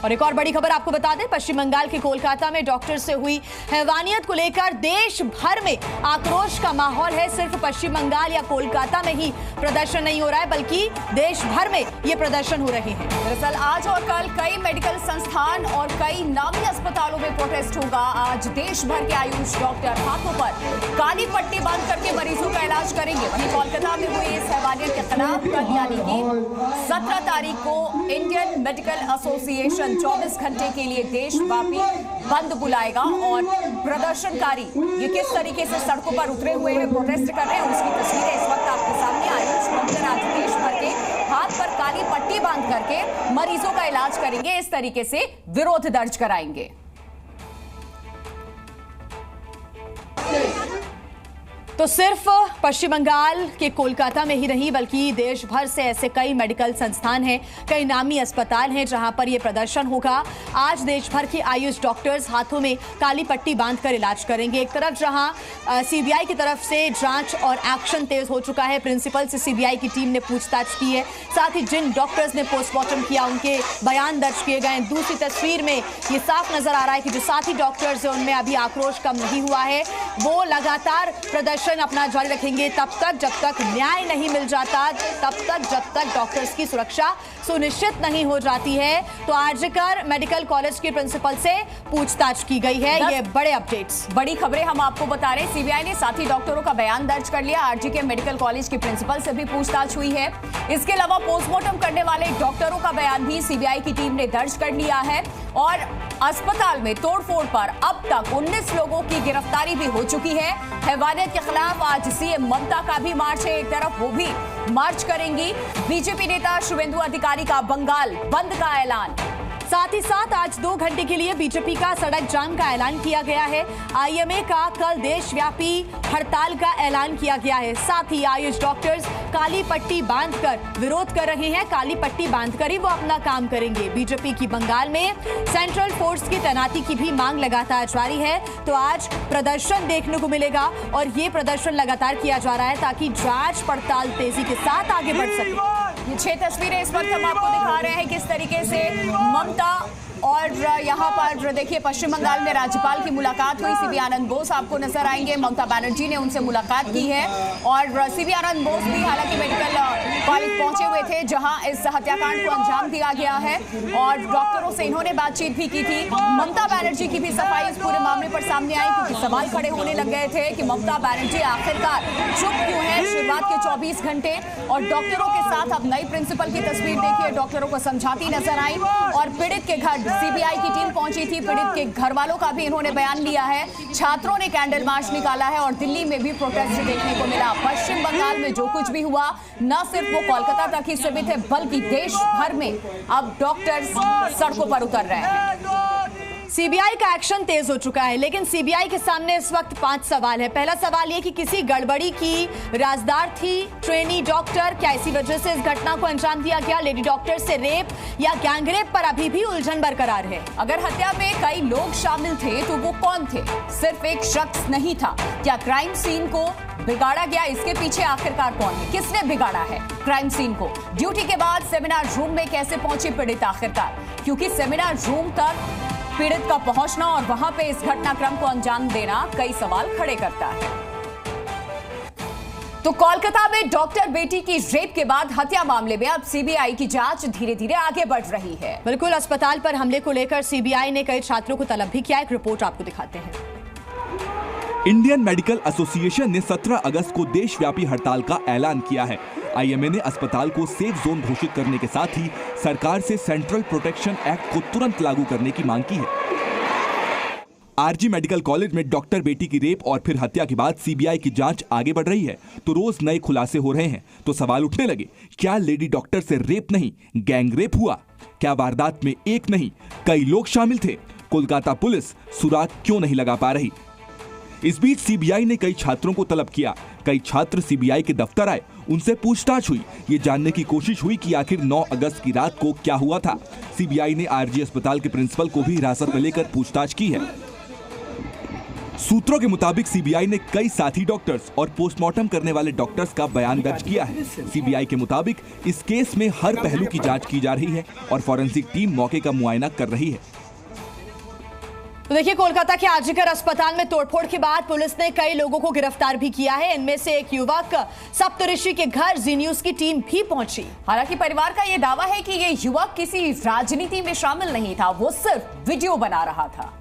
और एक और बड़ी खबर आपको बता दें, पश्चिम बंगाल के कोलकाता में डॉक्टर से हुई हैवानियत को लेकर देश भर में आक्रोश का माहौल है। सिर्फ पश्चिम बंगाल या कोलकाता में ही प्रदर्शन नहीं हो रहा है, बल्कि देश भर में ये प्रदर्शन हो रहे हैं। दरअसल आज और कल कई मेडिकल संस्थान और कई नामी अस्पतालों में प्रोटेस्ट होगा। आज देश भर के आयुष डॉक्टर हाथों पर काली पट्टी बांध करके मरीजों का इलाज करेंगे। वहीं कोलकाता में हुई इस हैवानियत के खिलाफ कल यानी कि 17 तारीख को इंडियन मेडिकल एसोसिएशन 24 घंटे के लिए देशव्यापी बंद बुलाएगा और प्रदर्शनकारी ये किस तरीके से सड़कों पर उतरे हुए हैं, प्रोटेस्ट कर रहे हैं, उसकी तस्वीरें इस वक्त आपके सामने। आयुष डॉक्टर आज देश भर के हाथ पर काली पट्टी बांध करके मरीजों का इलाज करेंगे, इस तरीके से विरोध दर्ज कराएंगे। तो सिर्फ पश्चिम बंगाल के कोलकाता में ही नहीं, बल्कि देश भर से ऐसे कई मेडिकल संस्थान हैं, कई नामी अस्पताल हैं जहां पर यह प्रदर्शन होगा। आज देश भर के आयुष डॉक्टर्स हाथों में काली पट्टी बांधकर इलाज करेंगे। एक तरफ जहां सीबीआई की तरफ से जांच और एक्शन तेज हो चुका है, प्रिंसिपल से सीबीआई की टीम ने पूछताछ की है, साथ ही जिन डॉक्टर्स ने पोस्टमार्टम किया उनके बयान दर्ज किए गए। दूसरी तस्वीर में ये साफ नजर आ रहा है कि जो साथी डॉक्टर्स हैं उनमें अभी आक्रोश कम नहीं हुआ है, वो लगातार प्रदर्शन अपना जारी रखेंगे तब तक जब तक न्याय नहीं मिल जाता, तब तक जब तक डॉक्टर्स की सुरक्षा सुनिश्चित नहीं हो जाती है। तो आरजीकर मेडिकल कॉलेज के प्रिंसिपल से पूछताछ की गई है। ये बड़े अपडेट्स, बड़ी खबरें हम आपको बता रहे हैं। सीबीआई ने साथी डॉक्टरों का बयान दर्ज कर लिया। आरजी के मेडिकल कॉलेज के प्रिंसिपल से भी पूछताछ हुई है। इसके अलावा पोस्टमार्टम करने वाले डॉक्टरों का बयान भी सीबीआई की टीम ने दर्ज कर लिया है और अस्पताल में तोड़फोड़ पर अब तक 19 लोगों की गिरफ्तारी भी हो चुकी है। हैवानियत के खिलाफ आज सीएम ममता का भी मार्च है, एक तरफ वो भी मार्च करेंगी। बीजेपी नेता शुभेंदु अधिकारी का बंगाल बंद का ऐलान, साथ ही साथ आज 2 घंटे के लिए बीजेपी का सड़क जाम का ऐलान किया गया है। आईएमए का कल देशव्यापी हड़ताल का ऐलान किया गया है। साथ ही आयुष डॉक्टर्स काली पट्टी बांधकर विरोध कर रहे हैं, काली पट्टी बांधकर ही वो अपना काम करेंगे। बीजेपी की बंगाल में सेंट्रल फोर्स की तैनाती की भी मांग लगातार जारी है। तो आज प्रदर्शन देखने को मिलेगा और ये प्रदर्शन लगातार किया जा रहा है ताकि जांच पड़ताल तेजी के साथ आगे बढ़ सके। ये 6 तस्वीरें इस वक्त हम आपको दिखा रहे हैं किस तरीके से ममता और यहाँ पर देखिए पश्चिम बंगाल में राज्यपाल की मुलाकात हुई। सीबी आनंद बोस आपको नजर आएंगे, ममता बनर्जी ने उनसे मुलाकात की है और सीबी आनंद बोस भी हालांकि मेडिकल कॉलेज पहुंचे हुए थे जहां इस हत्याकांड को अंजाम दिया गया है और डॉक्टरों से इन्होंने बातचीत भी की थी। ममता बनर्जी की भी सफाई इस पूरे मामले पर सामने आई क्योंकि सवाल खड़े होने लग गए थे कि ममता बनर्जी आखिरकार चुप क्यों है शुरुआत के 24 घंटे। और डॉक्टरों के साथ अब नई प्रिंसिपल की तस्वीर देखिए, डॉक्टरों को समझाती नजर आई और पीड़ित के घर सीबीआई की टीम पहुंची थी। पीड़ित के घर वालों का भी इन्होंने बयान लिया है। छात्रों ने कैंडल मार्च निकाला है और दिल्ली में भी प्रोटेस्ट देखने को मिला। पश्चिम बंगाल में जो कुछ भी हुआ न सिर्फ वो कोलकाता तक ही सीमित है बल्कि देश भर में अब डॉक्टर्स सड़कों पर उतर रहे हैं। सीबीआई का एक्शन तेज हो चुका है, लेकिन सीबीआई के सामने इस वक्त 5 सवाल है। पहला सवाल ये कि किसी गड़बड़ी की राजदार थी ट्रेनी डॉक्टर, क्या इसी वजह से इस घटना को अंजाम दिया गया? लेडी डॉक्टर से रेप या गैंगरेप पर अभी भी उलझन बरकरार है। अगर हत्या में कई लोग शामिल थे तो वो कौन थे? सिर्फ एक शख्स नहीं था। क्या क्राइम सीन को बिगाड़ा गया? इसके पीछे आखिरकार कौन है? किसने बिगाड़ा है क्राइम सीन को? ड्यूटी के बाद सेमिनार रूम में कैसे पहुंची पीड़ित आखिरकार? क्योंकि सेमिनार रूम तक पीड़ित का पहुंचना और वहां पे इस घटनाक्रम को अंजाम देना कई सवाल खड़े करता है। तो कोलकाता में डॉक्टर बेटी की रेप के बाद हत्या मामले में अब सीबीआई की जांच धीरे धीरे आगे बढ़ रही है। बिल्कुल, अस्पताल पर हमले को लेकर सीबीआई ने कई छात्रों को तलब भी किया। एक रिपोर्ट आपको दिखाते हैं। इंडियन मेडिकल एसोसिएशन ने 17 अगस्त को देशव्यापी हड़ताल का ऐलान किया है। आईएमए ने अस्पताल को सेफ जोन घोषित करने के साथ ही सरकार से सेंट्रल प्रोटेक्शन एक्ट को तुरंत लागू करने की मांग की है। आरजी मेडिकल कॉलेज में डॉक्टर बेटी की रेप और फिर हत्या के बाद सीबीआई की जांच आगे बढ़ रही है तो रोज नए खुलासे हो रहे हैं। तो सवाल उठने लगे, क्या लेडी डॉक्टर से रेप नहीं गैंग रेप हुआ? क्या वारदात में एक नहीं कई लोग शामिल थे? कोलकाता पुलिस सुराग क्यों नहीं लगा पा रही? इस बीच सीबीआई ने कई छात्रों को तलब किया। कई छात्र सीबीआई के दफ्तर आए, उनसे पूछताछ हुई। ये जानने की कोशिश हुई कि आखिर 9 अगस्त की रात को क्या हुआ था। सीबीआई ने आरजी अस्पताल के प्रिंसिपल को भी हिरासत में लेकर पूछताछ की है। सूत्रों के मुताबिक सीबीआई ने कई साथी डॉक्टर्स और पोस्टमार्टम करने वाले डॉक्टर्स का बयान दर्ज किया है। सीबीआई के मुताबिक इस केस में हर पहलू की जांच की जा रही है और फॉरेंसिक टीम मौके का मुआयना कर रही है। तो देखिए, कोलकाता के आरजीकर अस्पताल में तोड़फोड़ के बाद पुलिस ने कई लोगों को गिरफ्तार भी किया है। इनमें से एक युवक सप्तऋषि के घर जी न्यूज की टीम भी पहुंची। हालांकि परिवार का यह दावा है कि ये युवक किसी राजनीति में शामिल नहीं था, वो सिर्फ वीडियो बना रहा था।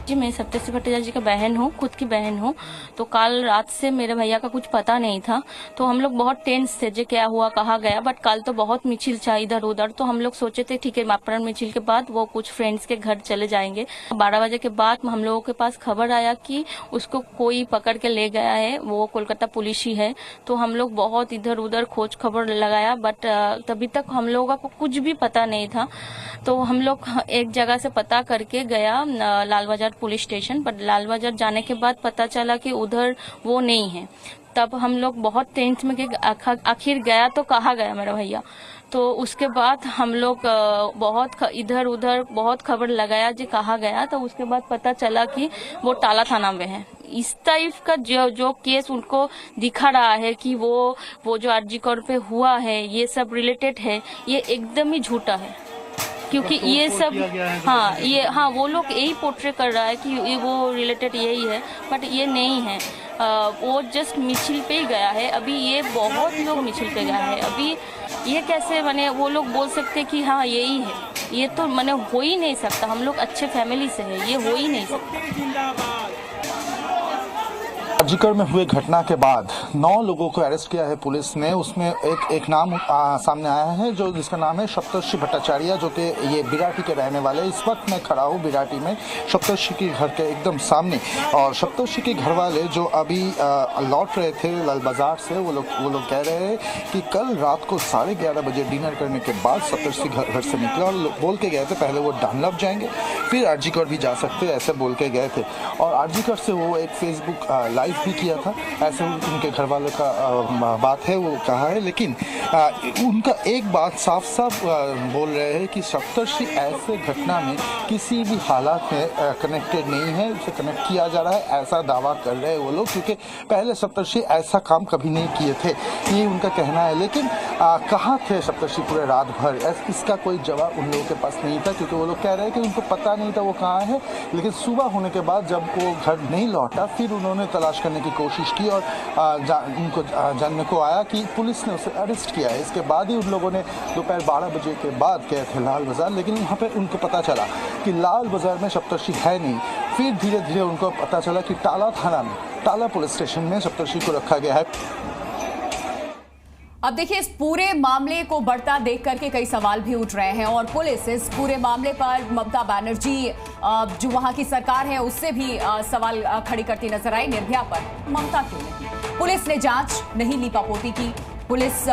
जी, मैं सप्तऋषि भट्टाचार्य जी का बहन हूँ, खुद की बहन हूँ। तो कल रात से मेरे भैया का कुछ पता नहीं था, तो हम लोग बहुत टेंस थे जो क्या हुआ, कहाँ गया। बट कल तो बहुत मिचिल था इधर उधर, तो हम लोग सोचे थे ठीक है अपहरण मिचिल के बाद वो कुछ फ्रेंड्स के घर चले जाएंगे। 12 बजे के बाद हम लोगों के पास खबर आया कि उसको कोई पकड़ के ले गया है, वो कोलकाता पुलिस ही है। तो हम लोग बहुत इधर उधर खोज खबर लगाया, बट तभी तक हम लोगों को कुछ भी पता नहीं था। तो हम लोग एक जगह से पता करके गया लाल बाजार पुलिस स्टेशन, पर लाल बाजार जाने के बाद पता चला कि उधर वो नहीं है। तब हम लोग बहुत टेंस में कि आखिर गया तो कहाँ गया मेरा भैया। तो उसके बाद हम लोग बहुत इधर उधर बहुत खबर लगाया जी कहाँ गया। तो उसके बाद पता चला कि वो टाला थाना में है। इस टाइप का जो केस उनको दिखा रहा है कि वो जो आरजी कोर्ट पे हुआ है ये सब रिलेटेड है, ये एकदम ही झूठा है। क्योंकि ये सब वो लोग यही पोर्ट्रे कर रहा है कि ये वो रिलेटेड यही है, बट ये नहीं है। वो जस्ट मिचिल पे ही गया है। अभी ये बहुत लोग मिचिल पे गया है। अभी ये कैसे माने वो लोग बोल सकते कि हाँ यही है, ये तो माने हो ही नहीं सकता। हम लोग अच्छे फैमिली से है, ये हो ही नहीं सकता। आरजीकर में हुए घटना के बाद 9 लोगों को अरेस्ट किया है पुलिस ने। उसमें एक नाम सामने आया है जो जिसका नाम है सप्तऋषि भट्टाचार्य, जो कि ये बिराटी के रहने वाले। इस वक्त मैं खड़ा हूँ बिराटी में सप्तऋषि के घर के एकदम सामने। और सप्तऋषि के घर वाले जो अभी लौट रहे थे लाल बाजार से, वो लोग कह रहे हैं कि कल रात को 11:30 बजे डिनर करने के बाद सप्तऋषि घर से निकले और बोल के गए थे पहले वो डनलप जाएंगे फिर आरजीकर भी जा सकते, ऐसे बोल के गए थे। और आरजीकर से वो एक फेसबुक लाइव भी किया था, ऐसे उनके घर वालों का बात है, वो कहा है। लेकिन उनका एक बात साफ साफ बोल रहे हैं कि सप्तऋषि ऐसे घटना में किसी भी हालात में कनेक्टेड नहीं है, उसे कनेक्ट किया जा रहा है, ऐसा दावा कर रहे हैं वो लोग। क्योंकि पहले सप्तऋषि ऐसा काम कभी नहीं किए थे, ये उनका कहना है। लेकिन कहाँ थे सप्तऋषि पूरे रात भर, इसका कोई जवाब उन लोगों के पास नहीं था। क्योंकि वो लोग कह रहे हैं कि उनको पता नहीं था वो कहाँ है। लेकिन सुबह होने के बाद जब वो घर नहीं लौटा, फिर उन्होंने तलाश करने की कोशिश की और उनको जानने को आया कि पुलिस ने उसे अरेस्ट किया है। इसके बाद ही उन लोगों ने दोपहर 12 बजे के बाद गए थे लाल बाजार। लेकिन यहाँ पे उनको पता चला कि लाल बाजार में सप्तऋषि है नहीं। फिर धीरे धीरे उनको पता चला कि टाला थाना में, टाला पुलिस स्टेशन में सप्तऋषि को रखा गया है। अब देखिए, इस पूरे मामले को बढ़ता देख करके कई सवाल भी उठ रहे हैं और पुलिस इस पूरे मामले पर ममता बनर्जी जो वहां की सरकार है उससे भी सवाल खड़ी करती नजर आई। निर्भया पर ममता क्यों नहीं? पुलिस ने जांच नहीं ली पापोती की। पुलिस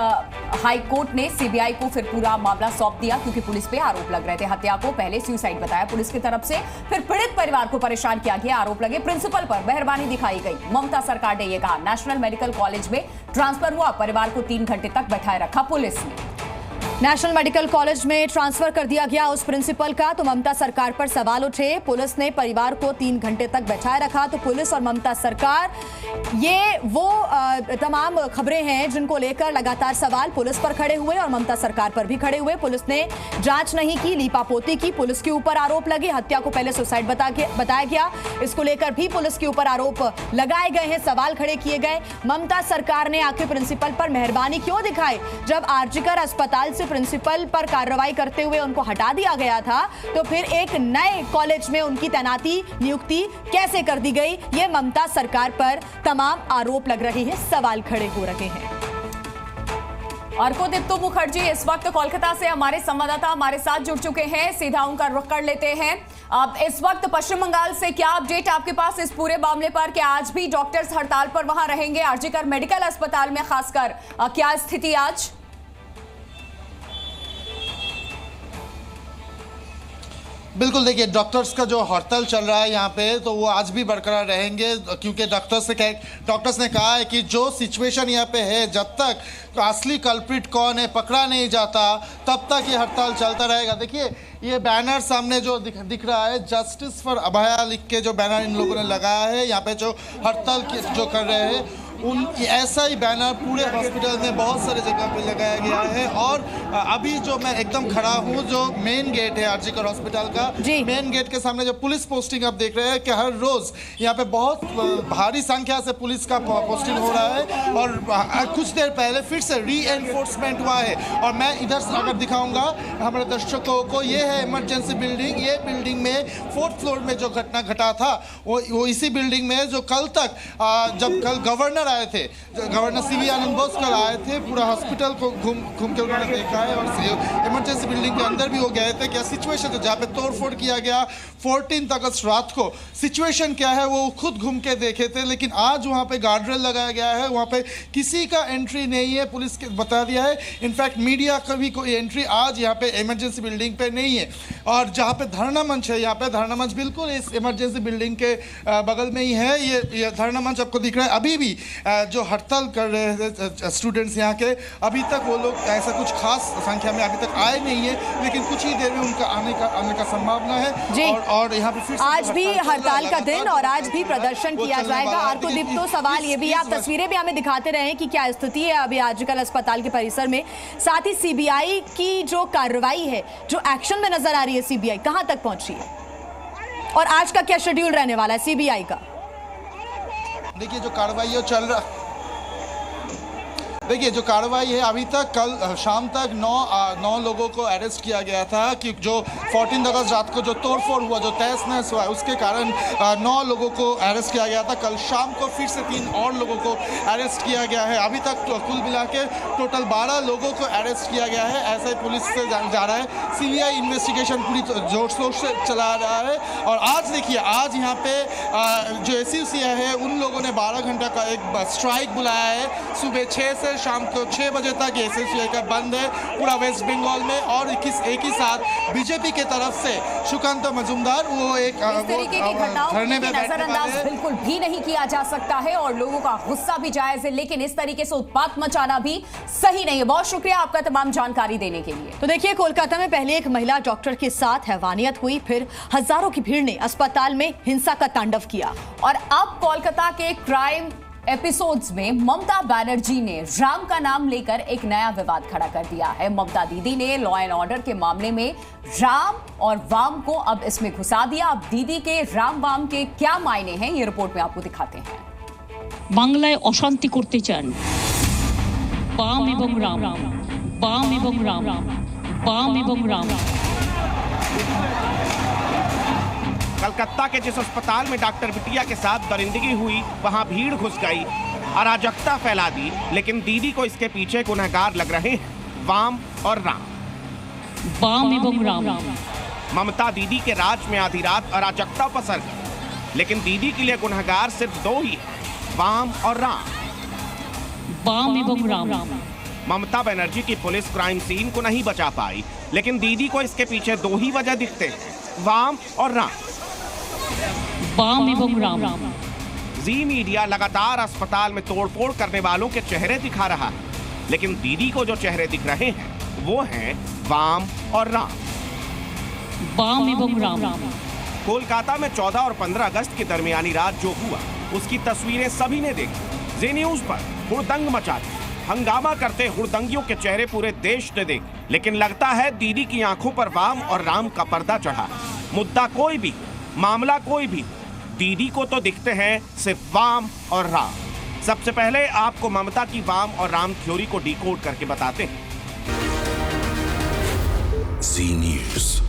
हाई कोर्ट ने सीबीआई को फिर पूरा मामला सौंप दिया क्योंकि पुलिस पे आरोप लग रहे थे। हत्या को पहले सुसाइड बताया पुलिस की तरफ से, फिर पीड़ित परिवार को परेशान किया गया। आरोप लगे प्रिंसिपल पर मेहरबानी दिखाई गई। ममता सरकार ने यह कहा। नेशनल मेडिकल कॉलेज में ट्रांसफर हुआ, परिवार को 3 घंटे तक बैठाए रखा पुलिस ने। नेशनल मेडिकल कॉलेज में ट्रांसफर कर दिया गया उस प्रिंसिपल का, तो ममता सरकार पर सवाल उठे। पुलिस ने परिवार को 3 घंटे तक बैठाए रखा। तो पुलिस और ममता सरकार, ये वो तमाम खबरें हैं जिनको लेकर लगातार सवाल पुलिस पर खड़े हुए और ममता सरकार पर भी खड़े हुए। पुलिस ने जांच नहीं की, लीपापोती की, पुलिस के ऊपर आरोप लगे। हत्या को पहले सुसाइड बताया गया, इसको लेकर भी पुलिस के ऊपर आरोप लगाए गए हैं, सवाल खड़े किए गए। ममता सरकार ने आखिर प्रिंसिपल पर मेहरबानी क्यों दिखाई? जब आरजीकर अस्पताल से प्रिंसिपल पर कार्रवाई करते हुए उनको हटा दिया गया था, तो फिर एक नए कॉलेज में उनकी तैनाती नियुक्ति कैसे कर दी गई? ये ममता सरकार पर तमाम आरोप लग रहे हैं, सवाल खड़े हो रहे हैं। अर्कोदीप्तो मुखर्जी इस वक्त कोलकाता से हमारे संवाददाता हमारे साथ जुड़ चुके हैं, सीधा उनका रुख कर लेते हैं। अब इस वक्त पश्चिम बंगाल से क्या अपडेट आपके पास इस पूरे मामले पर? क्या आज भी डॉक्टर्स हड़ताल पर वहां रहेंगे? आरजीकर मेडिकल अस्पताल में खासकर क्या स्थिति आज? बिल्कुल, देखिए डॉक्टर्स का जो हड़ताल चल रहा है यहाँ पे, तो वो आज भी बरकरार रहेंगे, क्योंकि डॉक्टर्स ने कहा है कि जो सिचुएशन यहाँ पे है, जब तक तो असली कल्प्रिट कौन है पकड़ा नहीं जाता, तब तक ये हड़ताल चलता रहेगा। देखिए ये बैनर सामने जो दिख रहा है, जस्टिस फॉर अभया लिख के जो बैनर इन लोगों ने लगाया है, यहाँ पे जो हड़ताल जो कर रहे हैं उन ऐसा ही बैनर पूरे हॉस्पिटल में बहुत सारे जगह पे लगाया गया है। और अभी जो मैं एकदम खड़ा हूँ, जो मेन गेट है आरजीकर हॉस्पिटल का, मेन गेट के सामने जो पुलिस पोस्टिंग आप देख रहे हैं कि हर रोज यहाँ पे बहुत भारी संख्या से पुलिस का पोस्टिंग हो रहा है। और कुछ देर पहले फिर से री एनफोर्समेंट हुआ है। और मैं इधर से अगर दिखाऊंगा हमारे दर्शकों को, ये है इमरजेंसी बिल्डिंग। ये बिल्डिंग में 4th फ्लोर में जो घटना घटा था वो इसी बिल्डिंग में, जो कल तक जब कल गवर्नर आए थे, गवर्नर सीवी आनंद बोस कल आए थे, पूरा हॉस्पिटल को घूम के उन्होंने देखा है। और इमरजेंसी बिल्डिंग के अंदर भी वो गए थे। क्या सिचुएशन है जहाँ पे तोड़फोड़ किया गया 14 अगस्त रात को, सिचुएशन क्या है वो खुद घूम के देखे थे। लेकिन आज वहाँ पे गार्डरेल लगाया गया है, वहाँ पे किसी का एंट्री नहीं है, पुलिस के बता दिया है। इनफैक्ट मीडिया का भी कोई एंट्री आज यहाँ पे इमरजेंसी बिल्डिंग पे नहीं है। और जहाँ पे धरना मंच है, यहाँ पे धरना मंच बिल्कुल इस इमरजेंसी बिल्डिंग के बगल में ही है। ये धरना मंच आपको दिख रहा है। अभी भी जो हड़ताल कर रहे हैं स्टूडेंट्स यहाँ के, अभी तक वो लोग ऐसा कुछ खास संख्या में अभी तक आए नहीं है, लेकिन कुछ ही देर में उनका आने का संभावना है। और यहाँ पे फिर आज भी हड़ताल का दिन और आज भी प्रदर्शन किया जाएगा। आर्कोदीप, तो सवाल ये भी, आप तस्वीरें भी हमें दिखाते रहे कि क्या स्थिति है अभी आजकल अस्पताल के परिसर में, साथ ही सीबीआई की जो कार्रवाई है, जो एक्शन में नजर आ रही है, सीबीआई कहां तक पहुंची है और आज का क्या शेड्यूल रहने वाला है सीबीआई का? देखिए जो कार्रवाई चल रहा, देखिए जो कार्रवाई है, अभी तक कल शाम तक 9 लोगों को अरेस्ट किया गया था कि जो 14 अगस्त रात को जो तोड़फोड़ हुआ, जो तहस नहस हुआ, उसके कारण 9 लोगों को अरेस्ट किया गया था। कल शाम को फिर से 3 और लोगों को अरेस्ट किया गया है। अभी तक तो कुल मिला के टोटल 12 लोगों को अरेस्ट किया गया है, ऐसा ही पुलिस से जा रहा है। सीबीआई इन्वेस्टिगेशन पूरी जोर शोर से चला रहा है। और आज देखिए, आज यहाँ पे जो एसयूसीआई है, उन लोगों ने 12 घंटा का एक स्ट्राइक बुलाया है। सुबह 6 से शाम को 6 बजे तक एसयूसीआई का बंद है पूरा वेस्ट बंगाल में। और एक ही साथ बीजेपी के तरफ से सुकांत मजूमदार वो एक तरीके की घटनाओं को नजरअंदाज बिल्कुल भी नहीं किया जा सकता है और लोगों का गुस्सा भी जायज है, लेकिन इस तरीके से उत्पात मचाना भी सही नहीं है। बहुत शुक्रिया आपका तमाम जानकारी देने के लिए। तो देखिए, कोलकाता में पहले एक महिला डॉक्टर के साथ हैवानियत हुई, फिर हजारों की भीड़ ने अस्पताल में हिंसा का तांडव किया। और अब कोलकाता के क्राइम एपिसोड्स में ममता बनर्जी ने राम का नाम लेकर एक नया विवाद खड़ा कर दिया है। ममता दीदी ने लॉ एंड ऑर्डर के मामले में राम और वाम को अब इसमें घुसा दिया। अब दीदी के राम वाम के क्या मायने हैं, ये रिपोर्ट में आपको दिखाते हैं। বাংলায় অশান্তি করতে চান, বাম এবং রাম, বাম এবং রাম, বাম এবং রাম। कलकत्ता के जिस अस्पताल में डॉक्टर बिटिया के साथ दरिंदगी हुई, वहां भीड़ घुस गई, अराजकता फैला दी। लेकिन दीदी को इसके पीछे गुनहगार लग रहे हैं वाम और राम, बाम एवं राम। ममता दीदी के राज में आधी रात अराजकता पसर गई, लेकिन दीदी के लिए गुनहगार सिर्फ 2 ही है, वाम और राम, बाम एवं राम। ममता बनर्जी की पुलिस क्राइम सीन को नहीं बचा पाई, लेकिन दीदी को इसके पीछे 2 ही वजह दिखते हैं, वाम और राम, बाम एवं राम। जी मीडिया लगातार अस्पताल में तोड़फोड़ करने वालों के चेहरे दिखा रहा है, लेकिन दीदी को जो चेहरे दिख रहे हैं वो हैं वाम और राम, बाम एवं राम। कोलकाता में 14 और 15 अगस्त की दरमियानी रात जो हुआ, उसकी तस्वीरें सभी ने देखी। जी न्यूज पर हुड़दंग मचा दी, हंगामा करते हुड़दंगियों के चेहरे पूरे देश ने देखे। लेकिन लगता है दीदी की आंखों पर वाम और राम का पर्दा चढ़ा। मुद्दा कोई भी, मामला कोई भी, दीदी को तो दिखते हैं सिर्फ वाम और राम। सबसे पहले आपको ममता की वाम और राम थ्योरी को डिकोड करके बताते हैं। जी न्यूज़।